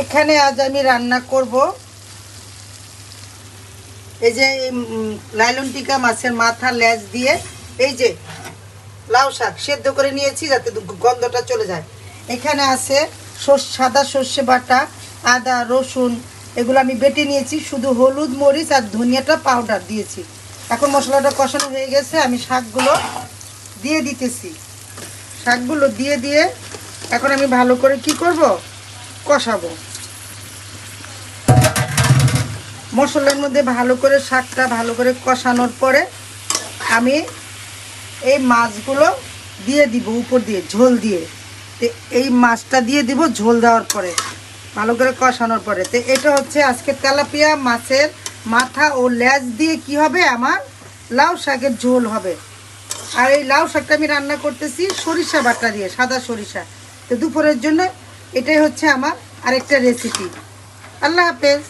এখানে আজ আমি রান্না করব এই যে লাইলন টিকা মাছের মাথা লেজ দিয়ে এই যে লাউ শাক সেদ্ধ করে নিয়েছি যাতে গন্ধটা চলে যায়। এখানে আছে সাদা সর্ষে বাটা, আদা রসুন এগুলো আমি বেটে নিয়েছি, শুধু হলুদ মরিচ আর ধনিয়াটা পাউডার দিয়েছি। এখন মশলাটা কষানো হয়ে গেছে, আমি শাকগুলো দিয়ে দিতেছি। শাকগুলো দিয়ে দিয়ে এখন আমি ভালো করে কি করব, কষাবো। মশলার মধ্যে ভালো করে শাকটা ভালো করে কষানোর পরে আমি এই মাছগুলো দিয়ে দিব উপর দিয়ে ঝোল দিয়ে। তো এই মাছটা দিয়ে দিব ঝোল দেওয়ার পরে ভালো করে কষানোর পরে। তো এটা হচ্ছে আজকে তেলাপিয়া মাছের মাথা ও লেজ দিয়ে কি হবে, আমার লাউ শাকের ঝোল হবে। আর এই লাউ শাকটা আমি রান্না করতেছি সরিষা বাটা দিয়ে, সাদা সরিষা। তো দুপুরের জন্য এটাই হচ্ছে আমার আরেকটা রেসিপি। আল্লাহ হাফেজ।